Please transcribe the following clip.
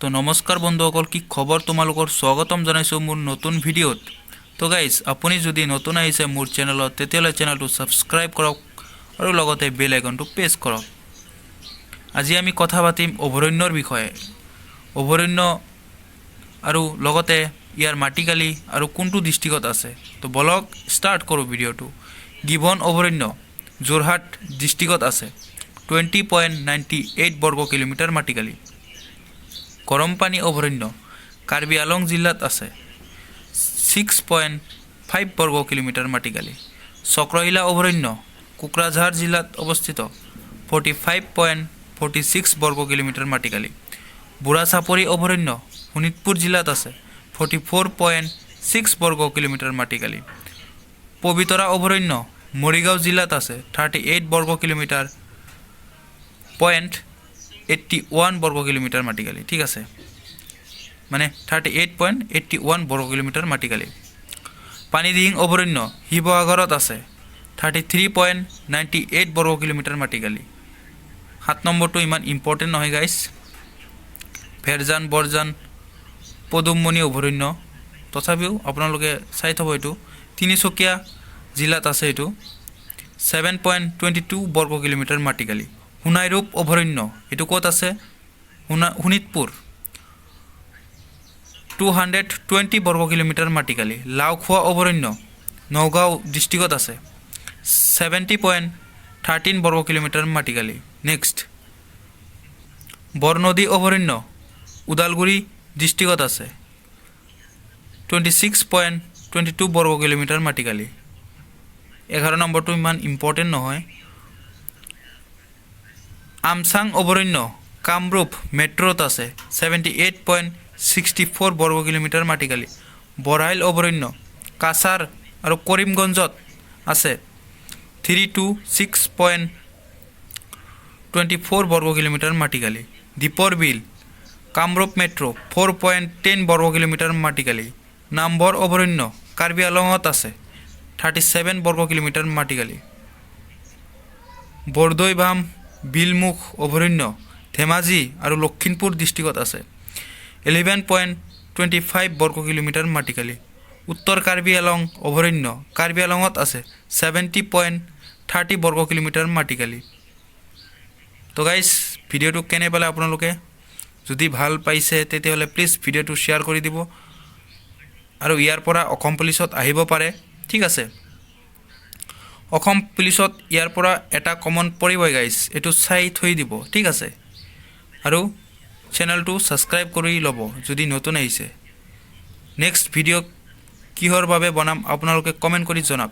তো নমস্কাৰ বন্ধুসকল, কি খবৰ তোমালোকৰ? স্বাগতম জনাইছোঁ মোৰ নতুন ভিডিঅ'ত। তো গাইজ, আপুনি যদি নতুন আহিছে মোৰ চেনেলত তেতিয়াহ'লে চেনেলটো ছাবস্ক্ৰাইব কৰক আৰু লগতে বেল আইকনটো প্ৰেছ কৰক। আজি আমি কথা পাতিম অভয়াৰণ্যৰ বিষয়ে। অভয়াৰণ্য আৰু লগতে ইয়াৰ মাটিকালি আৰু কোনটো ডিষ্ট্ৰিক্টত আছে। তো বলক ষ্টাৰ্ট কৰোঁ ভিডিঅ'টো। গিবন অভয়াৰণ্য যোৰহাট ডিষ্ট্ৰিক্টত আছে। 20.98 বৰ্গ কিলোমিটাৰ মাটিকালি। গৰমপানী অভয়াৰণ্য কাৰ্বি আলং জিলাত আছে। 6.5 বৰ্গ কিলোমিটাৰ মাটিকালি। চক্ৰশিলা অভয়াৰণ্য কোকৰাঝাৰ জিলাত অৱস্থিত। 45.46 বৰ্গ কিলোমিটাৰ মাটিকালি। বুঢ়া চাপৰি অভয়াৰণ্য শোণিতপুৰ জিলাত আছে। 44.6 বৰ্গ কিলোমিটাৰ মাটিকালি। পবিতৰা অভয়াৰণ্য মৰিগাঁও জিলাত আছে। 38 বৰ্গ কিলোমিটাৰ 81 বৰ্গ কিলোমিটাৰ মাটিকালি। ঠিক আছে, মানে 38.81 বৰ্গ কিলোমিটাৰ মাটিকালি। পানীদিহিং অভয়াৰণ্য শিৱসাগৰত আছে। 33.98 বৰ্গ কিলোমিটাৰ মাটিকালি। 7 নম্বৰটো ইমান ইম্পৰ্টেণ্ট নহয় গাইজ। ভেৰজান বৰজান পদুমমণি অভয়াৰণ্য, তথাপিও আপোনালোকে চাই থ'ব। এইটো তিনিচুকীয়া জিলাত আছে। এইটো 7.22 বর্গ কিলোমিটার মাটিকালি। সোণাইৰূপ অভয়াৰণ্য এইটো ক'ত আছে? শোণিতপুৰ, 220 বৰ্গ কিলোমিটাৰ মাটিকালি। লাওখোৱা অভয়াৰণ্য নগাঁও ডিষ্ট্ৰিক্টত আছে। 70.13 বৰ্গ কিলোমিটাৰ মাটিকালি। নেক্সট, বৰনদী অভয়াৰণ্য ওদালগুৰি ডিষ্ট্ৰিক্টত আছে। 26.22 বৰ্গ কিলোমিটাৰ মাটিকালি। 11 নম্বৰটো ইমান ইম্পৰ্টেণ্ট নহয়। আমচাং অভয়াৰণ্য কামৰূপ মেট্ৰত আছে। 78.64 বৰ্গ কিলোমিটাৰ মাটিকালি। বৰাইল অভয়াৰণ্য কাছাৰ আৰু কৰিমগঞ্জত আছে। 326.24 বৰ্গ কিলোমিটাৰ মাটিকালি। দীপৰ বিল কামৰূপ মেট্ৰ' 4.10 বৰ্গ কিলোমিটাৰ মাটিকালি। নামবৰ অভয়াৰণ্য কাৰ্বি আলঙত আছে। 37 বৰ্গ কিলোমিটাৰ মাটিকালি। বৰদৈবাম বিলমুখ অভয়াৰণ্য ধেমাজি আৰু লখিমপুৰ ডিষ্ট্ৰিক্টত আছে। 11.25 বৰ্গ কিলোমিটাৰ মাটিকালি। উত্তৰ কাৰ্বি আলং অভয়াৰণ্য কাৰ্বি আলঙত আছে। 70.30 বৰ্গ কিলোমিটাৰ মাটিকালি। তো গাইজ, ভিডিঅ'টো কেনে পালে আপোনালোকে? যদি ভাল পাইছে তেতিয়াহ'লে প্লিজ ভিডিঅ'টো শ্বেয়াৰ কৰি দিব আৰু ইয়াৰ পৰা অসম পুলিচত আহিব পাৰে। ঠিক আছে, অসম পুলিচত ইয়াৰ পৰা এটা কমন পৰিবই গাইজ, এইটো চাই থৈ দিব। ঠিক আছে, আৰু চেনেলটো ছাবস্ক্ৰাইব কৰি ল'ব যদি নতুন আহিছে। নেক্সট ভিডিঅ' কিহৰ বাবে বনাম আপোনালোকে কমেণ্ট কৰি জনাওক।